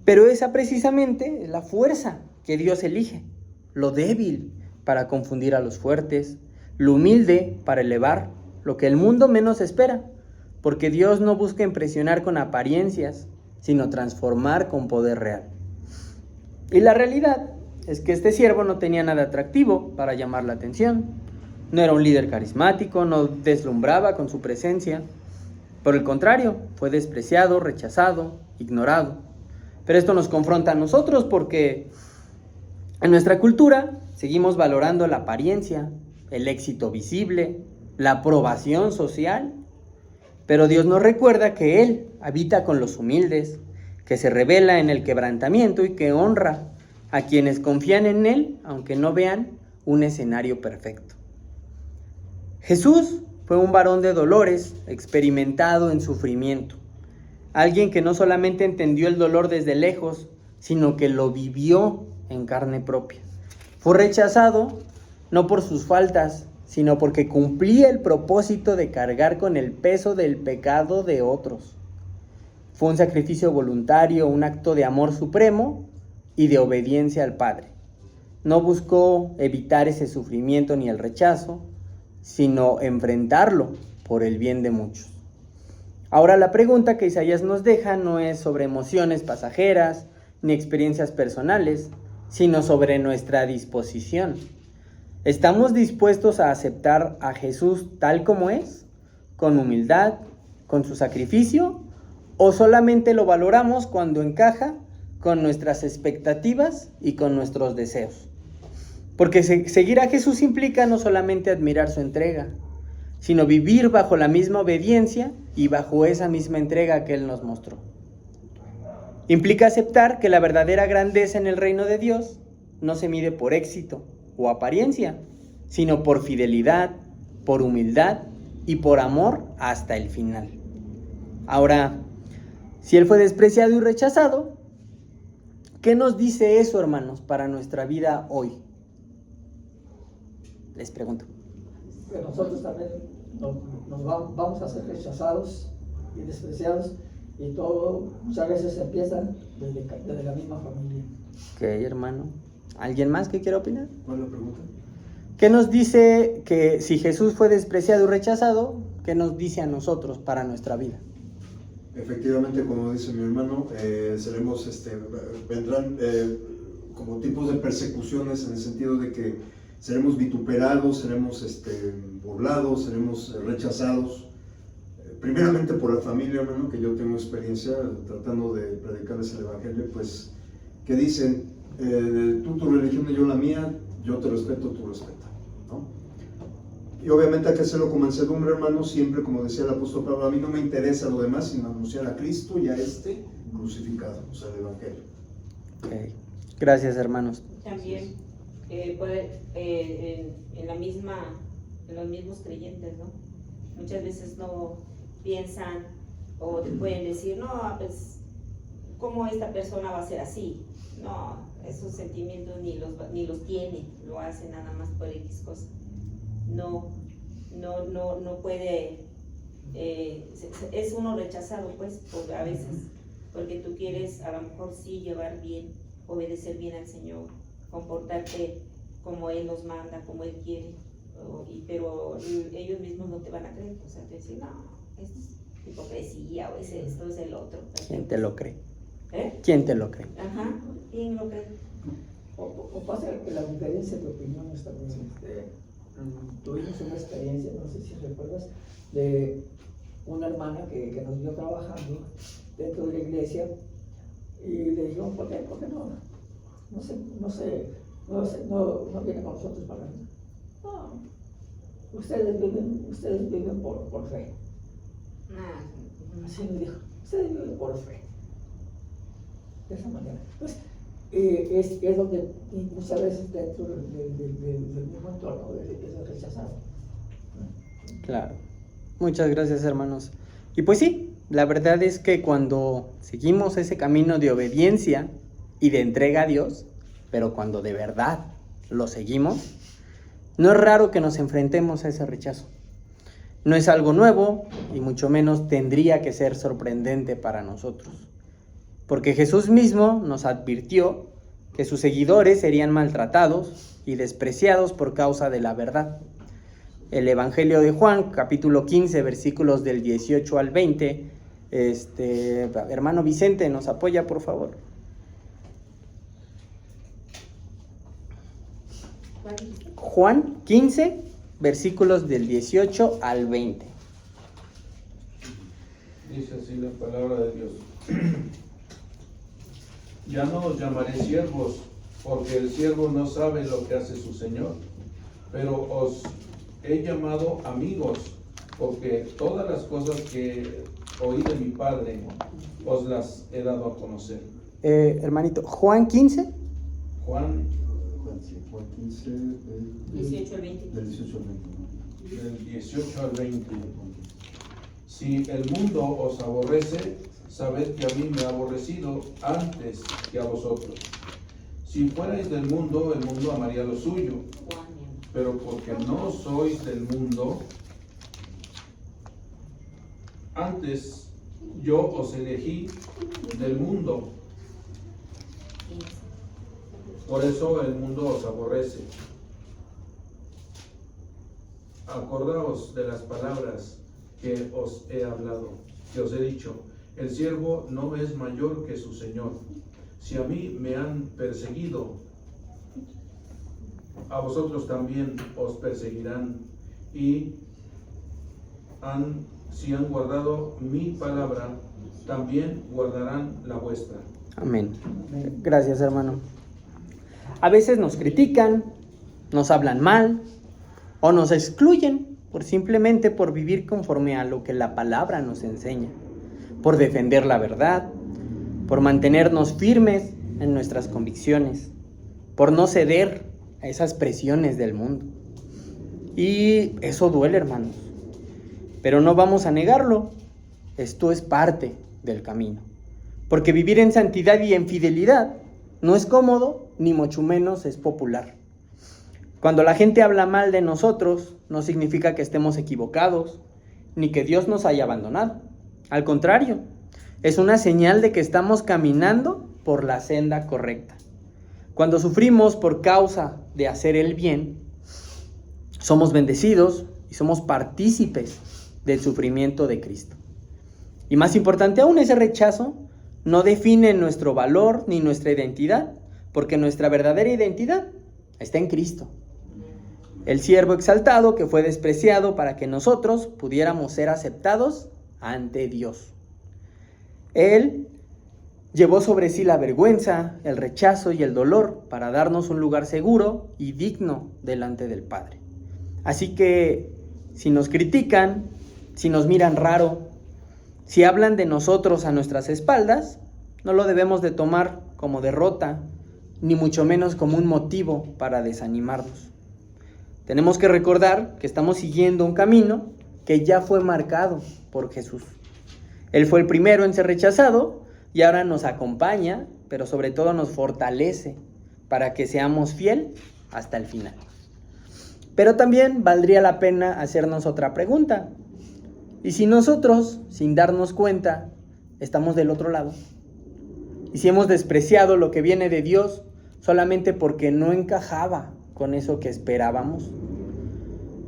Pero esa precisamente es la fuerza que Dios elige, lo débil para confundir a los fuertes, lo humilde para elevar lo que el mundo menos espera, porque Dios no busca impresionar con apariencias, sino transformar con poder real. Y la realidad es que este siervo no tenía nada atractivo para llamar la atención. No era un líder carismático, no deslumbraba con su presencia. Por el contrario, fue despreciado, rechazado, ignorado. Pero esto nos confronta a nosotros porque en nuestra cultura seguimos valorando la apariencia, el éxito visible, la aprobación social. Pero Dios nos recuerda que Él habita con los humildes, que se revela en el quebrantamiento y que honra a quienes confían en Él, aunque no vean un escenario perfecto. Jesús fue un varón de dolores, experimentado en sufrimiento. Alguien que no solamente entendió el dolor desde lejos, sino que lo vivió en carne propia. Fue rechazado no por sus faltas, sino porque cumplía el propósito de cargar con el peso del pecado de otros. Fue un sacrificio voluntario, un acto de amor supremo y de obediencia al Padre. No buscó evitar ese sufrimiento ni el rechazo, sino enfrentarlo por el bien de muchos. Ahora la pregunta que Isaías nos deja no es sobre emociones pasajeras ni experiencias personales, sino sobre nuestra disposición. ¿Estamos dispuestos a aceptar a Jesús tal como es, con humildad, con su sacrificio, o solamente lo valoramos cuando encaja con nuestras expectativas y con nuestros deseos? Porque seguir a Jesús implica no solamente admirar su entrega, sino vivir bajo la misma obediencia y bajo esa misma entrega que Él nos mostró. Implica aceptar que la verdadera grandeza en el reino de Dios no se mide por éxito o apariencia, sino por fidelidad, por humildad y por amor hasta el final. Ahora, si Él fue despreciado y rechazado, ¿qué nos dice eso, hermanos, para nuestra vida hoy? Les pregunto. Que nosotros también vamos a ser rechazados y despreciados, y todo muchas veces empieza desde la misma familia. Ok, hermano. ¿Alguien más que quiera opinar? ¿Cuál es la pregunta? ¿Qué nos dice que si Jesús fue despreciado y rechazado, qué nos dice a nosotros para nuestra vida? Efectivamente, como dice mi hermano, vendrán como tipos de persecuciones, en el sentido de que seremos vituperados, seremos burlados, seremos rechazados. Primeramente por la familia, hermano, que yo tengo experiencia tratando de predicarles el Evangelio, pues que dicen, tú tu religión y yo la mía, yo te respeto, tú respeta, ¿no? Y obviamente hay que hacerlo con mansedumbre, hermano, siempre como decía el apóstol Pablo, a mí no me interesa lo demás, sino anunciar a Cristo y a crucificado, o sea, el Evangelio. Okay. Gracias, hermanos. También en los mismos creyentes, ¿no? Muchas veces no piensan o te pueden decir, no, pues, ¿cómo esta persona va a ser así? No, esos sentimientos ni los tiene, lo hace nada más por X cosa. No puede, es uno rechazado, pues, a veces, porque tú quieres a lo mejor sí llevar bien, obedecer bien al Señor, comportarte como Él nos manda, como Él quiere, pero ellos mismos no te van a creer, o sea, te dicen, no, es hipocresía, o es esto, es el otro. ¿Quién te lo cree? ¿Eh? ¿Quién te lo cree? Ajá, ¿quién lo cree? O pasa que la diferencia de opiniones también. Tuvimos una experiencia, no sé si recuerdas, de una hermana que nos vio trabajando dentro de la iglesia y le dijimos, ¿por qué no viene con nosotros para nada? No, ustedes viven por fe. Así nos dijo, ustedes viven por fe. De esa manera. Pues, es donde muchas veces dentro del mismo entorno es rechazado. Claro. Muchas gracias, hermanos. Y pues sí, la verdad es que cuando seguimos ese camino de obediencia y de entrega a Dios, pero cuando de verdad lo seguimos, no es raro que nos enfrentemos a ese rechazo. No es algo nuevo y mucho menos tendría que ser sorprendente para nosotros. Porque Jesús mismo nos advirtió que sus seguidores serían maltratados y despreciados por causa de la verdad. El Evangelio de Juan, capítulo 15, versículos del 18 al 20. Hermano Vicente, ¿nos apoya, por favor? Juan 15, versículos del 18 al 20. Dice así la palabra de Dios. Ya no os llamaré siervos, porque el siervo no sabe lo que hace su señor, pero os he llamado amigos, porque todas las cosas que oí de mi Padre os las he dado a conocer. Hermanito, Juan 15. Juan 15, 18 al 20. Del 18 al 20. Del 18 al 20. Si el mundo os aborrece, sabed que a mí me ha aborrecido antes que a vosotros. Si fuerais del mundo, el mundo amaría lo suyo. Pero porque no sois del mundo, antes yo os elegí del mundo. Por eso el mundo os aborrece. Acordaos de las palabras que os he hablado, que os he dicho. El siervo no es mayor que su señor. Si a mí me han perseguido, a vosotros también os perseguirán. Y si han guardado mi palabra, también guardarán la vuestra. Amén. Gracias, hermano. A veces nos critican, nos hablan mal o nos excluyen simplemente por vivir conforme a lo que la palabra nos enseña, por defender la verdad, por mantenernos firmes en nuestras convicciones, por no ceder a esas presiones del mundo. Y eso duele, hermanos, pero no vamos a negarlo. Esto es parte del camino, porque vivir en santidad y en fidelidad no es cómodo, ni mucho menos es popular. Cuando la gente habla mal de nosotros, no significa que estemos equivocados, ni que Dios nos haya abandonado. Al contrario, es una señal de que estamos caminando por la senda correcta. Cuando sufrimos por causa de hacer el bien, somos bendecidos y somos partícipes del sufrimiento de Cristo. Y más importante aún, ese rechazo no define nuestro valor ni nuestra identidad, porque nuestra verdadera identidad está en Cristo. El siervo exaltado que fue despreciado para que nosotros pudiéramos ser aceptados ante Dios. Él llevó sobre sí la vergüenza, el rechazo y el dolor para darnos un lugar seguro y digno delante del Padre. Así que si nos critican, si nos miran raro, si hablan de nosotros a nuestras espaldas, no lo debemos de tomar como derrota, ni mucho menos como un motivo para desanimarnos. Tenemos que recordar que estamos siguiendo un camino que ya fue marcado por Jesús. Él fue el primero en ser rechazado y ahora nos acompaña, pero sobre todo nos fortalece para que seamos fiel hasta el final. Pero también valdría la pena hacernos otra pregunta. ¿Y si nosotros, sin darnos cuenta, estamos del otro lado? ¿Y si hemos despreciado lo que viene de Dios solamente porque no encajaba con eso que esperábamos?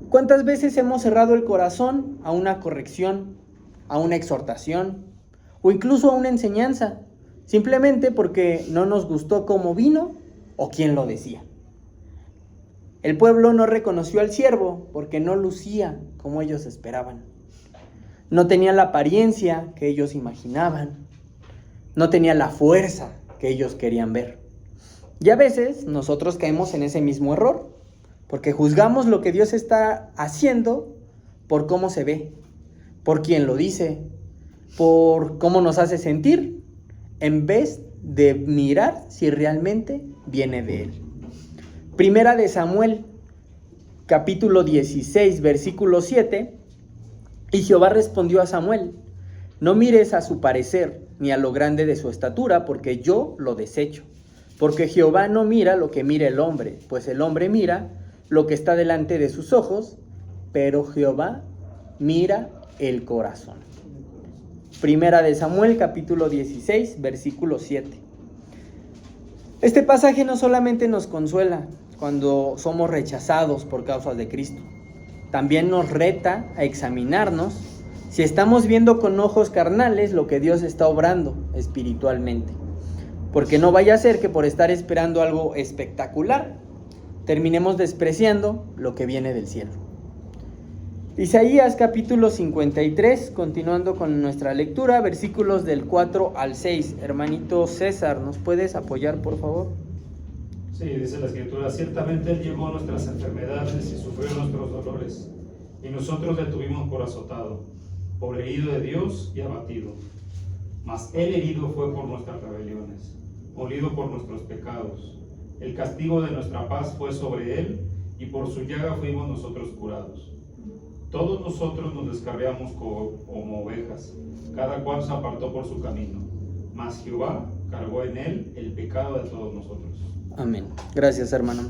¿Cuántas veces hemos cerrado el corazón a una corrección, a una exhortación o incluso a una enseñanza, simplemente porque no nos gustó cómo vino o quién lo decía? El pueblo no reconoció al siervo porque no lucía como ellos esperaban. No tenía la apariencia que ellos imaginaban. No tenía la fuerza que ellos querían ver. Y a veces nosotros caemos en ese mismo error, porque juzgamos lo que Dios está haciendo por cómo se ve, por quién lo dice, por cómo nos hace sentir, en vez de mirar si realmente viene de Él. Primera de Samuel, capítulo 16, versículo 7. Y Jehová respondió a Samuel: no mires a su parecer, ni a lo grande de su estatura, porque yo lo desecho. Porque Jehová no mira lo que mira el hombre, pues el hombre mira lo que está delante de sus ojos, pero Jehová mira el corazón. Primera de Samuel, capítulo 16, versículo 7. Este pasaje no solamente nos consuela cuando somos rechazados por causas de Cristo, también nos reta a examinarnos si estamos viendo con ojos carnales lo que Dios está obrando espiritualmente. Porque no vaya a ser que por estar esperando algo espectacular, terminemos despreciando lo que viene del cielo. Isaías capítulo 53, continuando con nuestra lectura, versículos del 4 al 6. Hermanito César, ¿nos puedes apoyar, por favor? Sí, dice la Escritura: ciertamente Él llevó nuestras enfermedades y sufrió nuestros dolores, y nosotros le tuvimos por azotado, por herido de Dios y abatido. Mas Él herido fue por nuestras rebeliones, molido por nuestros pecados. El castigo de nuestra paz fue sobre Él, y por su llaga fuimos nosotros curados. Todos nosotros nos descarriamos como ovejas, cada cual se apartó por su camino, mas Jehová cargó en Él el pecado de todos nosotros. Amén. Gracias, hermano.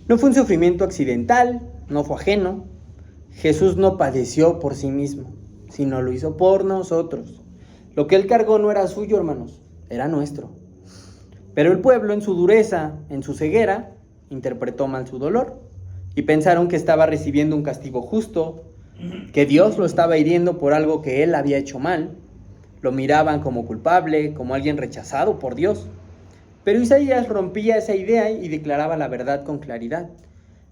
No fue un sufrimiento accidental, no fue ajeno. Jesús no padeció por sí mismo, sino lo hizo por nosotros. Lo que Él cargó no era suyo, hermanos, era nuestro. Pero el pueblo, en su dureza, en su ceguera, interpretó mal su dolor y pensaron que estaba recibiendo un castigo justo, que Dios lo estaba hiriendo por algo que Él había hecho mal. Lo miraban como culpable, como alguien rechazado por Dios. Pero Isaías rompía esa idea y declaraba la verdad con claridad.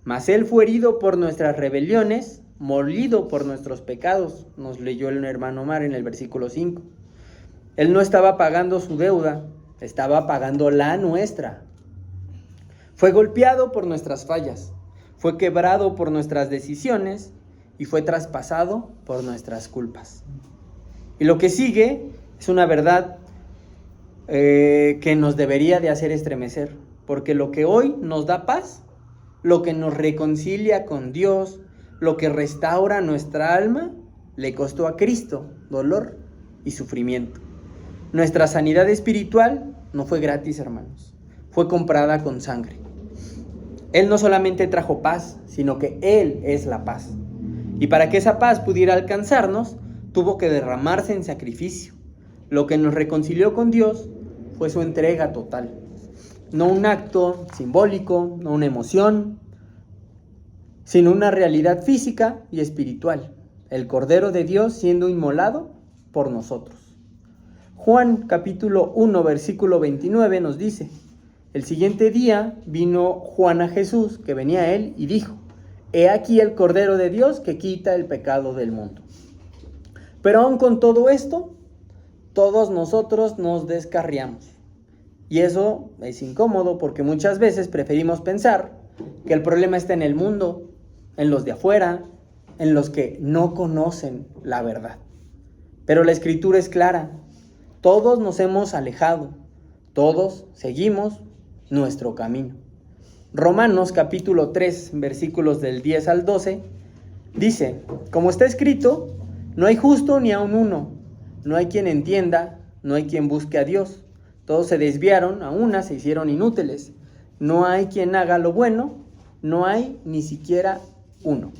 Mas Él fue herido por nuestras rebeliones, molido por nuestros pecados, nos leyó el hermano Omar en el versículo 5. Él no estaba pagando su deuda, estaba pagando la nuestra. Fue golpeado por nuestras fallas, fue quebrado por nuestras decisiones y fue traspasado por nuestras culpas. Y lo que sigue es una verdad que nos debería de hacer estremecer, porque lo que hoy nos da paz, lo que nos reconcilia con Dios, lo que restaura nuestra alma, le costó a Cristo dolor y sufrimiento. Nuestra sanidad espiritual no fue gratis, hermanos, fue comprada con sangre. Él no solamente trajo paz, sino que Él es la paz. Y para que esa paz pudiera alcanzarnos, tuvo que derramarse en sacrificio. Lo que nos reconcilió con Dios fue su entrega total. No un acto simbólico, no una emoción, sino una realidad física y espiritual. El Cordero de Dios siendo inmolado por nosotros. Juan capítulo 1 versículo 29 nos dice: el siguiente día vino Juan a Jesús, que venía a él, y dijo: He aquí el Cordero de Dios que quita el pecado del mundo. Pero aún con todo esto, todos nosotros nos descarriamos. Y eso es incómodo porque muchas veces preferimos pensar que el problema está en el mundo, en los de afuera, en los que no conocen la verdad. Pero la Escritura es clara. Todos nos hemos alejado. Todos seguimos nuestro camino. Romanos capítulo 3, versículos del 10 al 12, dice, como está escrito, no hay justo ni aun uno, no hay quien entienda, no hay quien busque a Dios. Todos se desviaron, a una se hicieron inútiles. No hay quien haga lo bueno, no hay ni siquiera uno.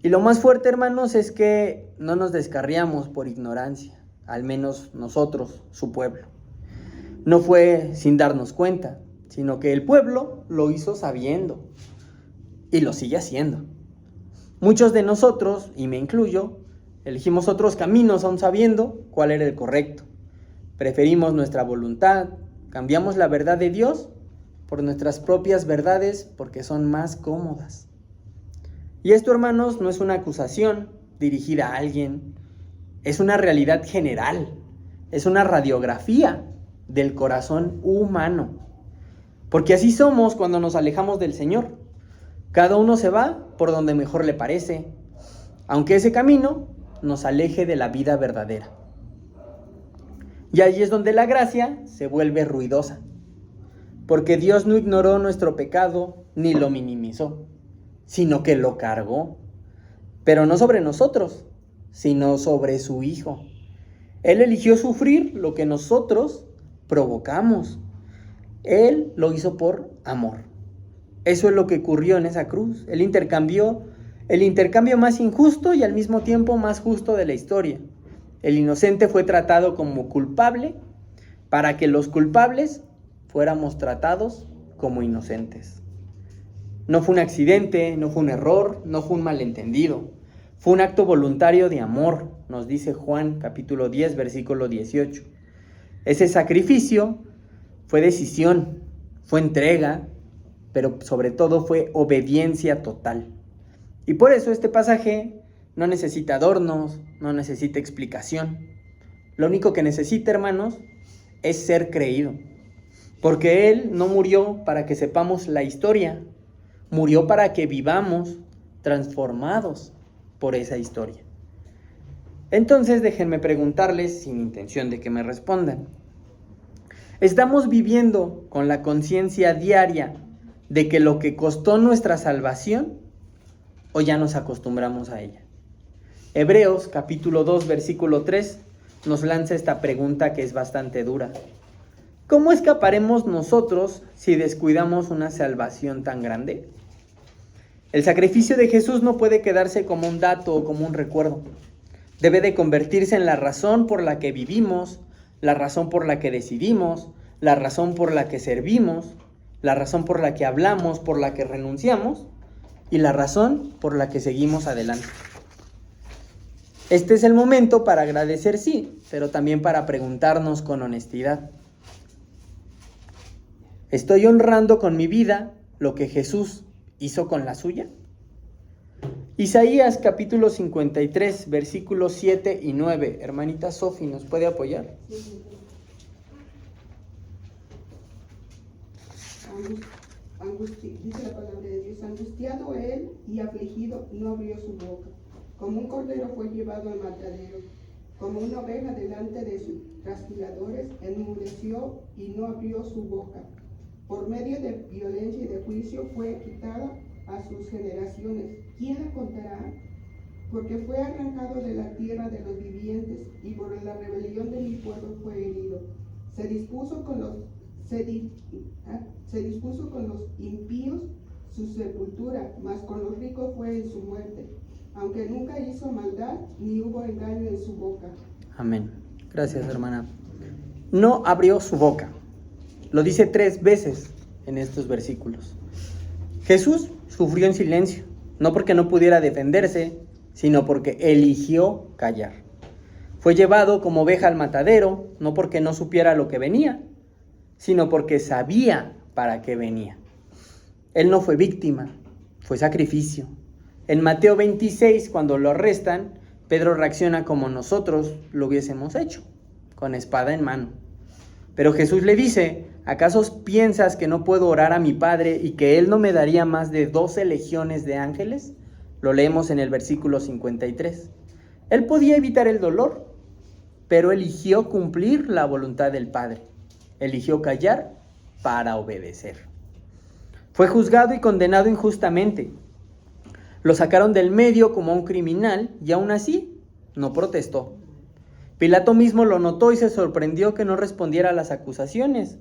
Y lo más fuerte, hermanos, es que no nos descarriamos por ignorancia, al menos nosotros, su pueblo. No fue sin darnos cuenta, sino que el pueblo lo hizo sabiendo y lo sigue haciendo. Muchos de nosotros, y me incluyo, elegimos otros caminos aún sabiendo cuál era el correcto. Preferimos nuestra voluntad, cambiamos la verdad de Dios por nuestras propias verdades porque son más cómodas. Y esto, hermanos, no es una acusación dirigida a alguien, es una realidad general, es una radiografía del corazón humano. Porque así somos cuando nos alejamos del Señor. Cada uno se va por donde mejor le parece, aunque ese camino nos aleje de la vida verdadera. Y allí es donde la gracia se vuelve ruidosa, porque Dios no ignoró nuestro pecado ni lo minimizó, sino que lo cargó, pero no sobre nosotros, sino sobre su Hijo. Él eligió sufrir lo que nosotros provocamos. Él lo hizo por amor. Eso es lo que ocurrió en esa cruz. El intercambio más injusto y al mismo tiempo más justo de la historia. El inocente fue tratado como culpable para que los culpables fuéramos tratados como inocentes. No fue un accidente, no fue un error, no fue un malentendido. Fue un acto voluntario de amor, nos dice Juan capítulo 10, versículo 18. Ese sacrificio fue decisión, fue entrega, pero sobre todo fue obediencia total. Y por eso este pasaje no necesita adornos, no necesita explicación. Lo único que necesita, hermanos, es ser creído. Porque Él no murió para que sepamos la historia, murió para que vivamos transformados por esa historia. Entonces déjenme preguntarles, sin intención de que me respondan, ¿estamos viviendo con la conciencia diaria de que lo que costó nuestra salvación o ya nos acostumbramos a ella? Hebreos capítulo 2 versículo 3 nos lanza esta pregunta que es bastante dura. ¿Cómo escaparemos nosotros si descuidamos una salvación tan grande? El sacrificio de Jesús no puede quedarse como un dato o como un recuerdo. Debe de convertirse en la razón por la que vivimos, la razón por la que decidimos, la razón por la que servimos, la razón por la que hablamos, por la que renunciamos y la razón por la que seguimos adelante. Este es el momento para agradecer, sí, pero también para preguntarnos con honestidad. ¿Estoy honrando con mi vida lo que Jesús hizo con la suya? Isaías capítulo 53, versículos 7 y 9. Hermanita Sofi, ¿nos puede apoyar? Dice la palabra de Dios, angustiado él y afligido no abrió su boca. Como un cordero fue llevado al matadero, como una oveja delante de sus trasquiladores, enmudeció y no abrió su boca. Por medio de violencia y de juicio fue quitada a sus generaciones. ¿Quién la contará? Porque fue arrancado de la tierra de los vivientes y por la rebelión de mi pueblo fue herido. Se dispuso con los impíos su sepultura, mas con los ricos fue en su muerte, aunque nunca hizo maldad ni hubo engaño en su boca. Amén. Gracias, hermana. No abrió su boca. Lo dice 3 veces en estos versículos. Jesús sufrió en silencio, no porque no pudiera defenderse, sino porque eligió callar. Fue llevado como oveja al matadero, no porque no supiera lo que venía, sino porque sabía para qué venía. Él no fue víctima, fue sacrificio. En Mateo 26, cuando lo arrestan, Pedro reacciona como nosotros lo hubiésemos hecho, con espada en mano. Pero Jesús le dice: ¿acaso piensas que no puedo orar a mi Padre y que Él no me daría más de 12 legiones de ángeles? Lo leemos en el versículo 53. Él podía evitar el dolor, pero eligió cumplir la voluntad del Padre. Eligió callar para obedecer. Fue juzgado y condenado injustamente. Lo sacaron del medio como un criminal y aún así no protestó. Pilato mismo lo notó y se sorprendió que no respondiera a las acusaciones,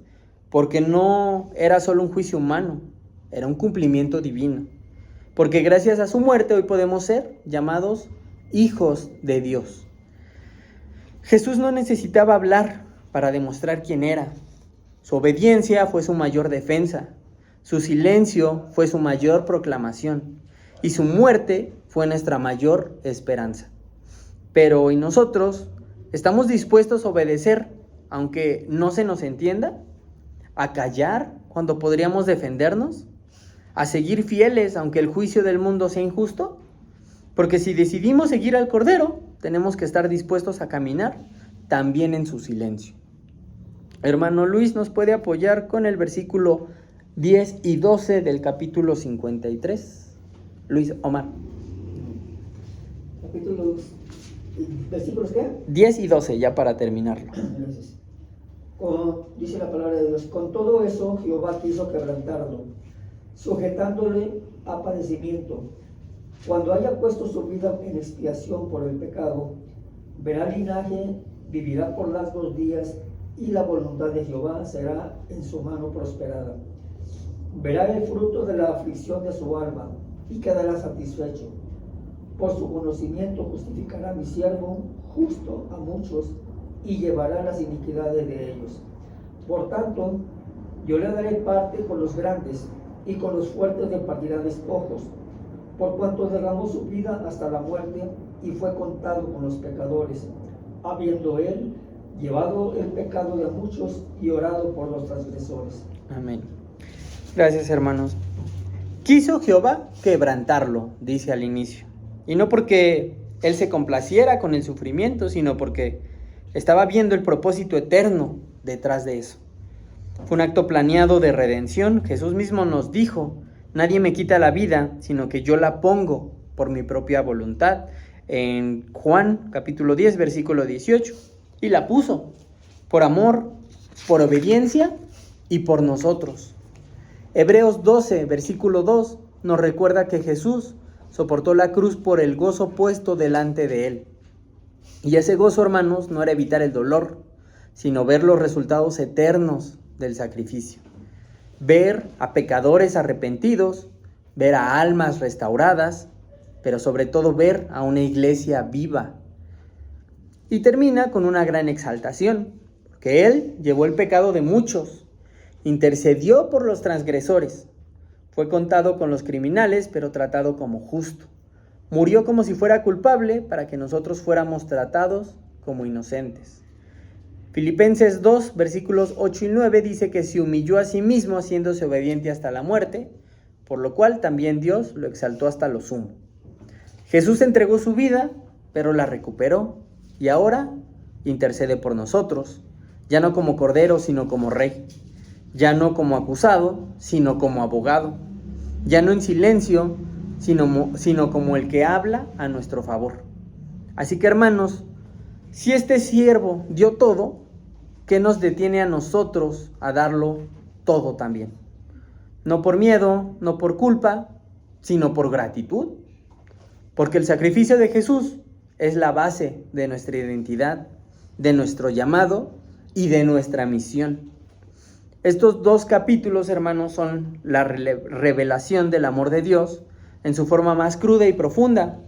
porque no era solo un juicio humano, era un cumplimiento divino. Porque gracias a su muerte hoy podemos ser llamados hijos de Dios. Jesús no necesitaba hablar para demostrar quién era. Su obediencia fue su mayor defensa, su silencio fue su mayor proclamación y su muerte fue nuestra mayor esperanza. Pero hoy nosotros estamos dispuestos a obedecer aunque no se nos entienda, a callar cuando podríamos defendernos, a seguir fieles aunque el juicio del mundo sea injusto, porque si decidimos seguir al Cordero, tenemos que estar dispuestos a caminar también en su silencio. Hermano Luis, ¿nos puede apoyar con el versículo 10 y 12 del capítulo 53? Luis Omar. Capítulos, ¿versículos qué? 10 y 12, ya para terminarlo. Gracias. Dice la palabra de Dios: con todo eso Jehová quiso quebrantarlo, sujetándole a padecimiento. Cuando haya puesto su vida en expiación por el pecado, verá linaje, vivirá por largos días, y la voluntad de Jehová será en su mano prosperada. Verá el fruto de la aflicción de su alma, y quedará satisfecho. Por su conocimiento justificará a mi siervo justo a muchos, y llevará las iniquidades de ellos. Por tanto, yo le daré parte con los grandes, y con los fuertes repartirá despojos, por cuanto derramó su vida hasta la muerte, y fue contado con los pecadores, habiendo él llevado el pecado de muchos y orado por los transgresores. Amén. Gracias, hermanos. Quiso Jehová quebrantarlo, dice al inicio, y no porque él se complaciera con el sufrimiento, sino porque estaba viendo el propósito eterno detrás de eso. Fue un acto planeado de redención. Jesús mismo nos dijo: nadie me quita la vida, sino que yo la pongo por mi propia voluntad. En Juan capítulo 10, versículo 18. Y la puso por amor, por obediencia y por nosotros. Hebreos 12, versículo 2, nos recuerda que Jesús soportó la cruz por el gozo puesto delante de él. Y ese gozo, hermanos, no era evitar el dolor, sino ver los resultados eternos del sacrificio. Ver a pecadores arrepentidos, ver a almas restauradas, pero sobre todo ver a una iglesia viva. Y termina con una gran exaltación, porque Él llevó el pecado de muchos, intercedió por los transgresores, fue contado con los criminales, pero tratado como justo. Murió como si fuera culpable para que nosotros fuéramos tratados como inocentes. Filipenses 2, versículos 8 y 9 dice que se humilló a sí mismo haciéndose obediente hasta la muerte, por lo cual también Dios lo exaltó hasta lo sumo. Jesús entregó su vida, pero la recuperó y ahora intercede por nosotros, ya no como cordero, sino como rey, ya no como acusado, sino como abogado, ya no en silencio, sino como el que habla a nuestro favor. Así que, hermanos, si este siervo dio todo, ¿qué nos detiene a nosotros a darlo todo también? No por miedo, no por culpa, sino por gratitud. Porque el sacrificio de Jesús es la base de nuestra identidad, de nuestro llamado y de nuestra misión. Estos dos capítulos, hermanos, son la revelación del amor de Dios en su forma más cruda y profunda,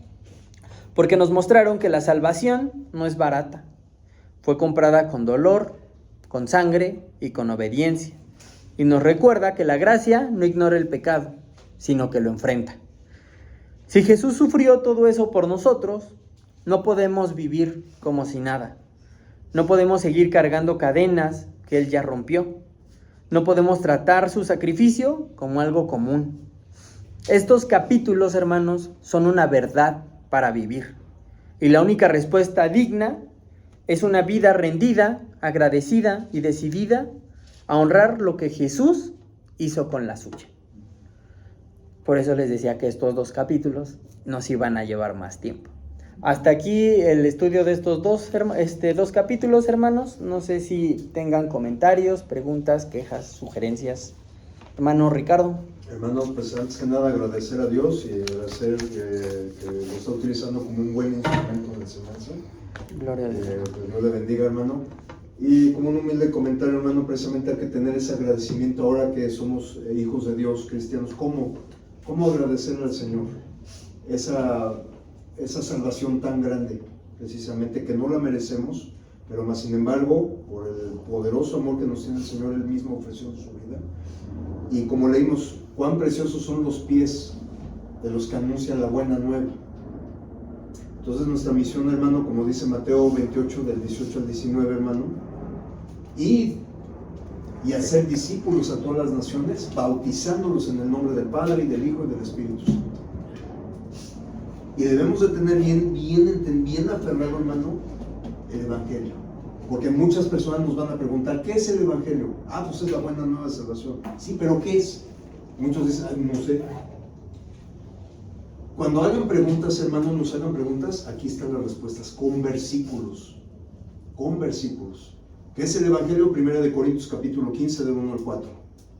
porque nos mostraron que la salvación no es barata. Fue comprada con dolor, con sangre y con obediencia. Y nos recuerda que la gracia no ignora el pecado, sino que lo enfrenta. Si Jesús sufrió todo eso por nosotros, no podemos vivir como si nada. No podemos seguir cargando cadenas que Él ya rompió. No podemos tratar su sacrificio como algo común. Estos capítulos, hermanos, son una verdad para vivir. Y la única respuesta digna es una vida rendida, agradecida y decidida a honrar lo que Jesús hizo con la suya. Por eso les decía que estos 2 capítulos nos iban a llevar más tiempo. Hasta aquí el estudio de estos 2 capítulos, hermanos. No sé si tengan comentarios, preguntas, quejas, sugerencias. Hermano Ricardo. Hermano, pues antes que nada agradecer a Dios y agradecer que lo está utilizando como un buen instrumento de enseñanza. Gloria a Dios. Que Dios le bendiga, hermano. Y como un humilde comentario, hermano, precisamente hay que tener ese agradecimiento ahora que somos hijos de Dios, cristianos. ¿Cómo agradecerle al Señor esa salvación tan grande, precisamente que no la merecemos, pero más sin embargo, por el poderoso amor que nos tiene el Señor, Él mismo ofreció su vida? Y como leímos, cuán preciosos son los pies de los que anuncian la buena nueva. Entonces nuestra misión, hermano, como dice Mateo 28, del 18 al 19, hermano, y hacer discípulos a todas las naciones, bautizándolos en el nombre del Padre, y del Hijo, y del Espíritu Santo. Y debemos de tener bien aferrado, hermano, el Evangelio. Porque muchas personas nos van a preguntar, ¿qué es el Evangelio? Pues es la buena nueva salvación. Sí, pero ¿qué es? Muchos dicen, no sé. Cuando hagan preguntas, hermanos, nos hagan preguntas, aquí están las respuestas, con versículos. Con versículos. ¿Qué es el Evangelio? 1 Corintios capítulo 15, del 1 al 4.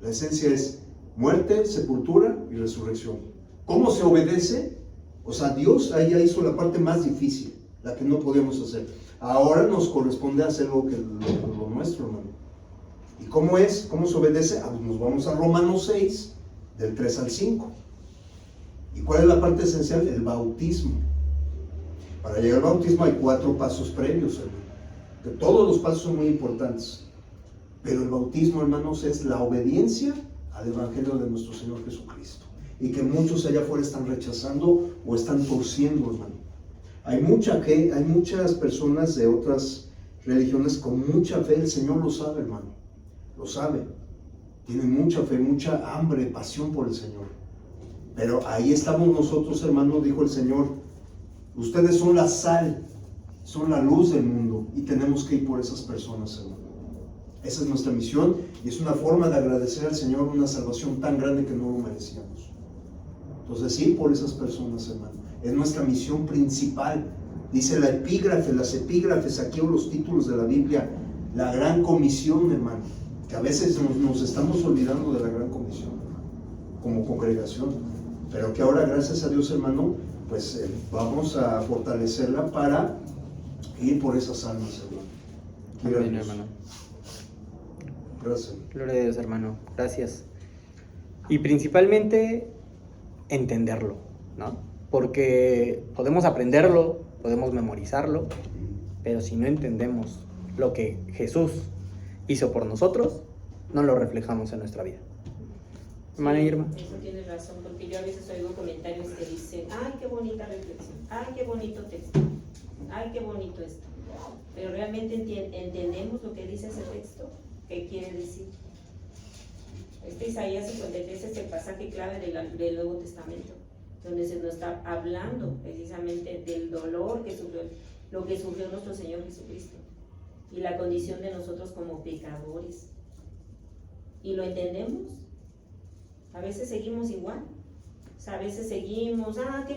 La esencia es muerte, sepultura y resurrección. ¿Cómo se obedece? O sea, Dios ahí ya hizo la parte más difícil, la que no podíamos hacer. Ahora nos corresponde hacer lo nuestro, hermano. ¿Y cómo es? ¿Cómo se obedece? Pues nos vamos a Romanos 6, del 3 al 5. ¿Y cuál es la parte esencial? El bautismo. Para llegar al bautismo hay 4 pasos previos, hermano. Que todos los pasos son muy importantes. Pero el bautismo, hermanos, es la obediencia al Evangelio de nuestro Señor Jesucristo. Y que muchos allá afuera están rechazando o están torciendo, hermano. Hay muchas personas de otras religiones con mucha fe. El Señor lo sabe, hermano. Lo sabe. Tienen mucha fe, mucha hambre, pasión por el Señor. Pero ahí estamos nosotros, hermano, dijo el Señor. Ustedes son la sal, son la luz del mundo. Y tenemos que ir por esas personas, hermano. Esa es nuestra misión. Y es una forma de agradecer al Señor una salvación tan grande que no lo merecíamos. Entonces, ir por esas personas, hermano. Es nuestra misión principal. Dice la epígrafe, las epígrafes, aquí o los títulos de la Biblia, la gran comisión, hermano. Que a veces nos estamos olvidando de la gran comisión, como congregación. Pero que ahora, gracias a Dios, hermano, pues vamos a fortalecerla para ir por esas almas, hermano. Amén, hermano. Gracias. Gloria a Dios, hermano. Gracias. Y principalmente entenderlo, ¿no? Porque podemos aprenderlo, podemos memorizarlo, pero si no entendemos lo que Jesús hizo por nosotros, no lo reflejamos en nuestra vida. Hermana Irma. Eso tienes razón, porque yo a veces oigo comentarios que dicen, ay, qué bonita reflexión, ay, qué bonito texto, ay, qué bonito esto. Pero realmente entendemos lo que dice ese texto, qué quiere decir. Isaías 53 es el pasaje clave del Nuevo Testamento, donde se nos está hablando precisamente del dolor que sufrió, lo que sufrió nuestro Señor Jesucristo y la condición de nosotros como pecadores. ¿Y lo entendemos? A veces seguimos igual, o sea, a veces seguimos, qué